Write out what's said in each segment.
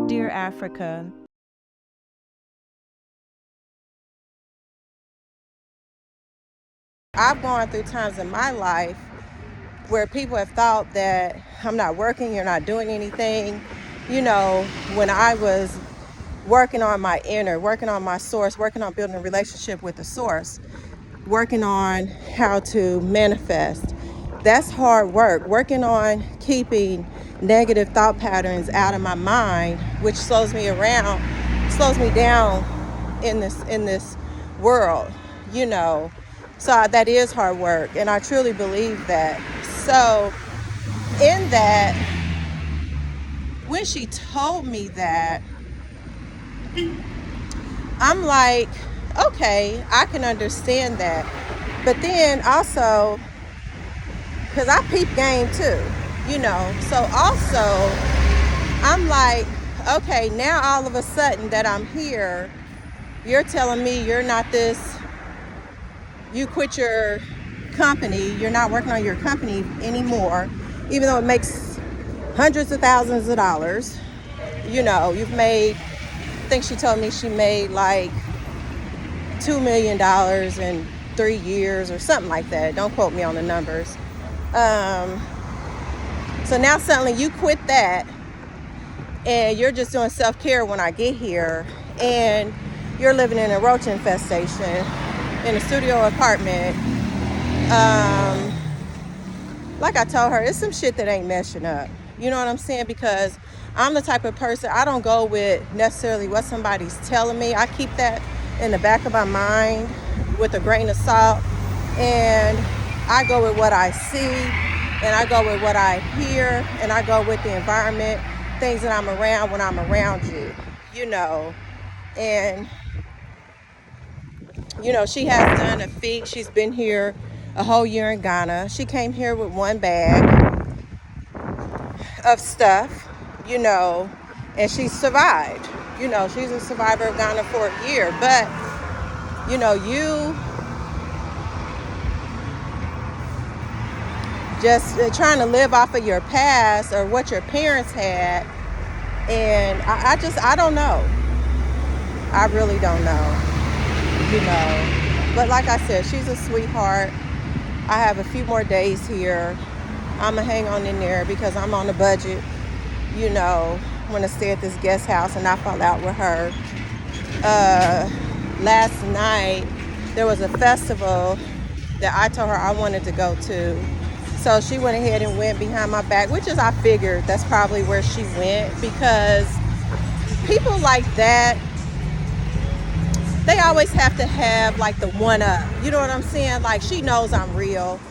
Dear Africa, I've gone through times in my life where people have thought that I'm not working, you're not doing anything. You know, when I was working on my inner, working on my source, working on building a relationship with the source, working on how to manifest. That's hard work. Working on keeping negative thought patterns out of my mind, which slows me down in this world, you know. So that is hard work, and I truly believe that. So in that, when she told me that, I'm like, okay, I can understand that. But then also, because I peep game too, you know. So also, I'm like, okay, now all of a sudden that I'm here, you're telling me you're not this, you quit your company, you're not working on your company anymore, even though it makes hundreds of thousands of dollars. You know, you've made, I think she told me she made like $2 million in 3 years or something like that. Don't quote me on the numbers. So now suddenly you quit that and you're just doing self-care when I get here, and you're living in a roach infestation in a studio apartment. Like I told her, it's some shit that ain't meshing up. You know what I'm saying? Because I'm the type of person, I don't go with necessarily what somebody's telling me. I keep that in the back of my mind with a grain of salt. And I go with what I see, and I go with what I hear, and I go with the environment, things that I'm around when I'm around you, you know. And, you know, she has done a feat. She's been here a whole year in Ghana. She came here with one bag of stuff, you know, and she survived. You know, she's a survivor of Ghana for a year. But, you know, you just trying to live off of your past or what your parents had. And I don't know. I really don't know, you know. But like I said, she's a sweetheart. I have a few more days here. I'm going to hang on in there because I'm on a budget, you know. I'm going to stay at this guest house and not fall out with her. Last night, there was a festival that I told her I wanted to go to. So she went ahead and went behind my back, which is, I figured that's probably where she went, because people like that, they always have to have like the one up. You know what I'm saying? Like, she knows I'm real.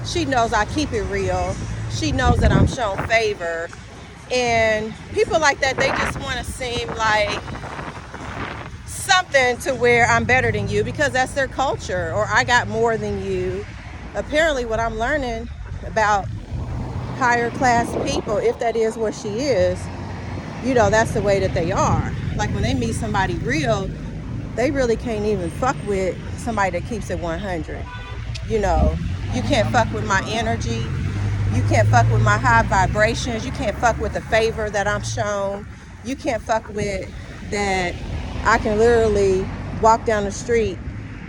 She knows I keep it real. She knows that I'm shown favor. And people like that, they just want to seem like something to where I'm better than you because that's their culture, or I got more than you. Apparently what I'm learning about higher class people, if that is what she is, you know, that's the way that they are. Like when they meet somebody real, they really can't even fuck with somebody that keeps it 100. You know, you can't fuck with my energy. You can't fuck with my high vibrations. You can't fuck with the favor that I'm shown. You can't fuck with that I can literally walk down the street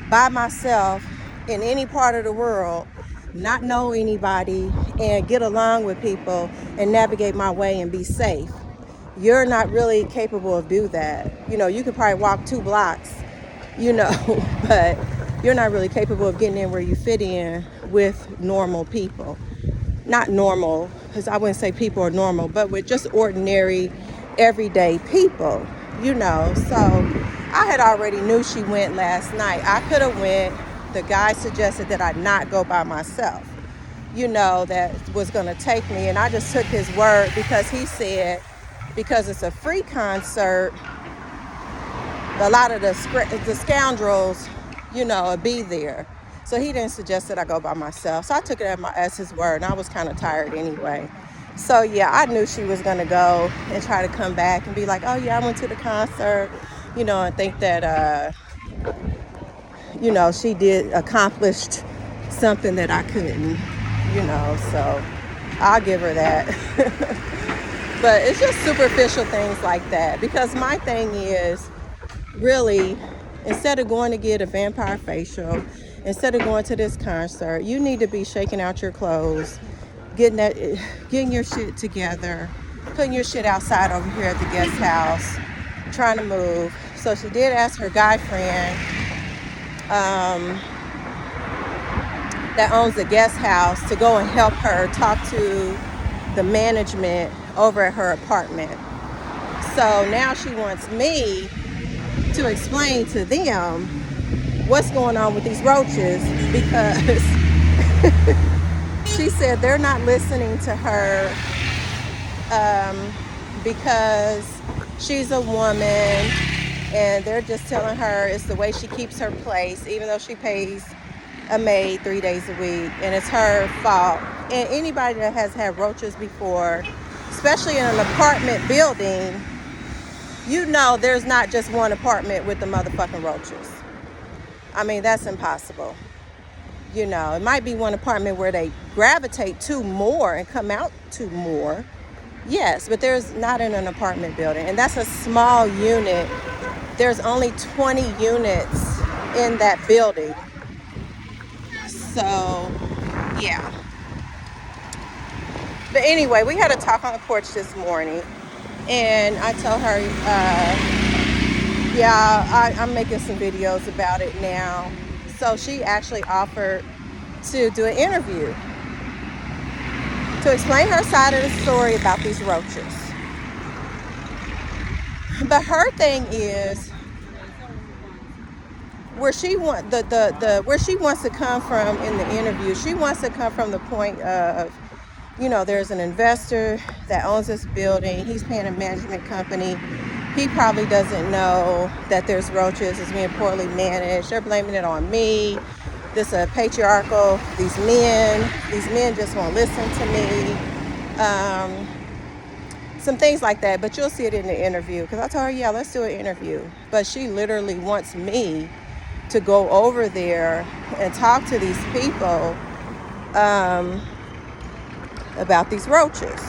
by myself in any part of the world, not know anybody, and get along with people and navigate my way and be safe. You're not really capable of do that. You know, you could probably walk 2 blocks, you know, but you're not really capable of getting in where you fit in with normal people. Not normal, because I wouldn't say people are normal, but with just ordinary, everyday people, you know. So I had already knew she went last night. I could have went. The guy suggested that I not go by myself, you know, that was going to take me. And I just took his word because he said, because it's a free concert, a lot of the scoundrels, you know, will be there. So he didn't suggest that I go by myself. So I took it as his word, and I was kind of tired anyway. So yeah, I knew she was going to go and try to come back and be like, oh yeah, I went to the concert, you know, and think that, you know, she did accomplished something that I couldn't, you know, so I'll give her that. But it's just superficial things like that. Because my thing is, really, instead of going to get a vampire facial, instead of going to this concert, you need to be shaking out your clothes, getting your shit together, putting your shit outside over here at the guest house, trying to move. So she did ask her guy friend that owns the guest house to go and help her talk to the management over at her apartment. So now she wants me to explain to them what's going on with these roaches, because she said they're not listening to her because she's a woman, and they're just telling her it's the way she keeps her place, even though she pays a maid 3 days a week, and it's her fault. And anybody that has had roaches before, especially in an apartment building, you know there's not just one apartment with the motherfucking roaches. I mean, that's impossible. You know, it might be one apartment where they gravitate to more and come out to more. Yes, but there's not in an apartment building. And that's a small unit. There's only 20 units in that building. So, yeah. But anyway, we had a talk on the porch this morning. And I told her, I'm making some videos about it now. So she actually offered to do an interview to explain her side of the story about these roaches. But her thing is where she wants to come from in the interview. She wants to come from the point of, you know, there's an investor that owns this building. He's paying a management company. He probably doesn't know that there's roaches. It's being poorly managed. They're blaming it on me. This is patriarchal. These men just won't listen to me. Some things like that. But you'll see it in the interview. Because I told her, yeah, let's do an interview. But she literally wants me to go over there and talk to these people about these roaches.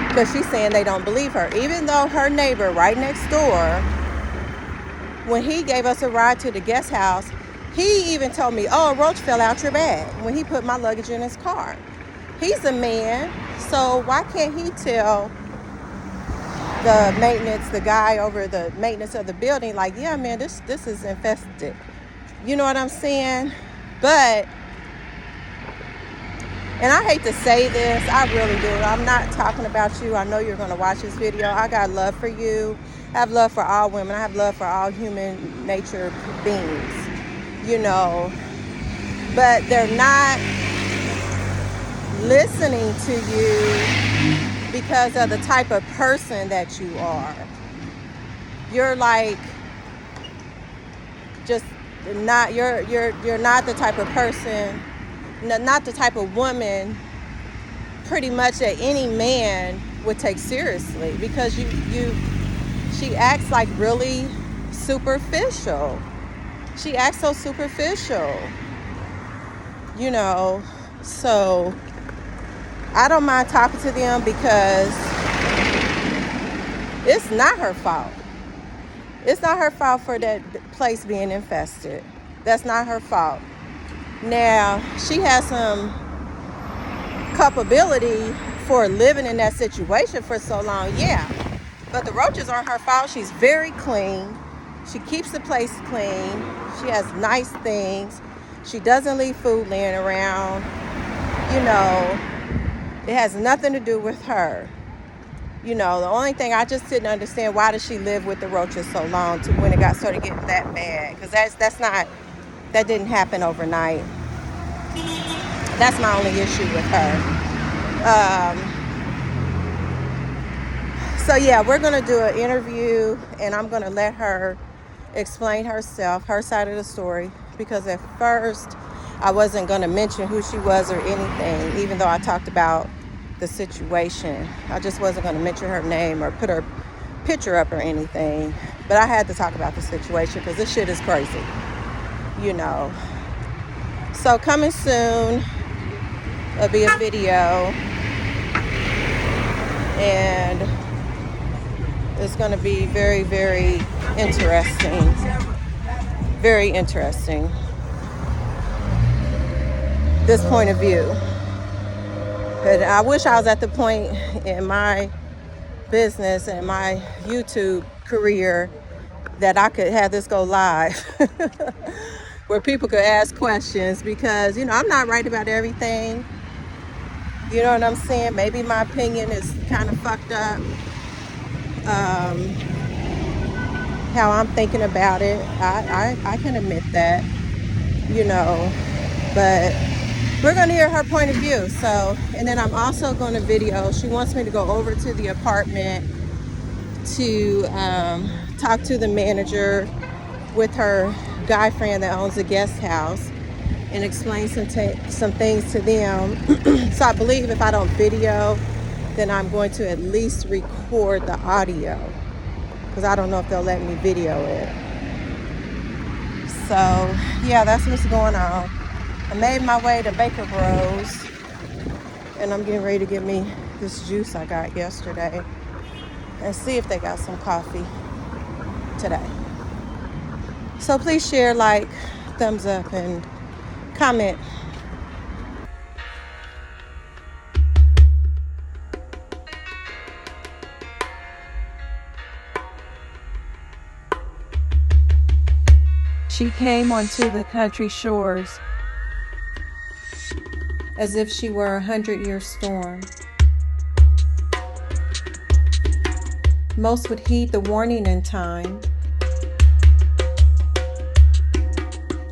Because she's saying they don't believe her. Even though her neighbor right next door, when he gave us a ride to the guest house, he even told me, oh, a roach fell out your bag when he put my luggage in his car. He's a man, so why can't he tell the guy over the maintenance of the building, like, yeah, man, this is infested. You know what I'm saying? But, and I hate to say this, I really do. I'm not talking about you. I know you're going to watch this video. I got love for you. I have love for all women. I have love for all human nature beings, you know. But they're not listening to you because of the type of person that you are. You're like, just not, you're not the type of person, not the type of woman pretty much that any man would take seriously, because she acts like really superficial. She acts so superficial, you know. So I don't mind talking to them because it's not her fault. It's not her fault for that place being infested. That's not her fault. Now, she has some culpability for living in that situation for so long, yeah. But the roaches aren't her fault. She's very clean. She keeps the place clean. She has nice things. She doesn't leave food laying around. You know, it has nothing to do with her. You know, the only thing I just didn't understand, why does she live with the roaches so long to when it started getting that bad? Because that didn't happen overnight. That's my only issue with her. So yeah, we're going to do an interview, and I'm going to let her explain herself, her side of the story, because at first I wasn't going to mention who she was or anything, even though I talked about the situation. I just wasn't going to mention her name or put her picture up or anything. But I had to talk about the situation because this shit is crazy, you know. So coming soon, it'll be a video. And it's going to be very, very interesting. Very interesting. This point of view. But I wish I was at the point in my business and my YouTube career that I could have this go live where people could ask questions, because I'm not right about everything. You know what I'm saying? Maybe my opinion is kind of fucked up. How I'm thinking about it, I can admit that, but we're going to hear her point of view. So, and then I'm also going to video. She wants me to go over to the apartment to talk to the manager with her guy friend that owns a guest house and explain some things to them. So I believe if I don't video, then I'm going to at least record the audio, because I don't know if they'll let me video it. So yeah, that's what's going on. I made my way to Baker Bros, and I'm getting ready to get me this juice I got yesterday and see if they got some coffee today. So please share, like, thumbs up, and comment. She came onto the country shores as if she were a 100-year storm. Most would heed the warning in time,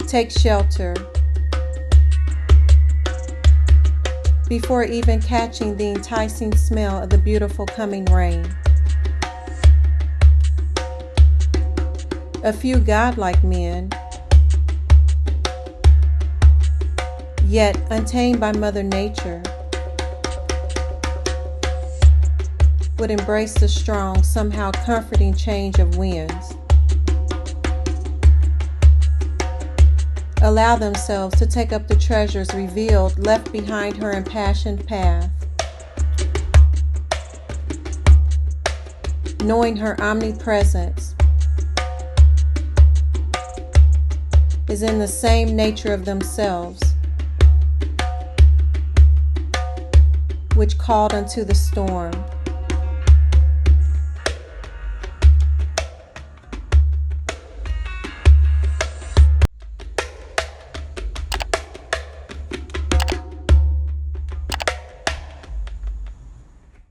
take shelter, before even catching the enticing smell of the beautiful coming rain. A few godlike men, yet untamed by Mother Nature, would embrace the strong, somehow comforting change of winds. Allow themselves to take up the treasures revealed, left behind her impassioned path. Knowing her omnipresence is in the same nature of themselves, which called unto the storm.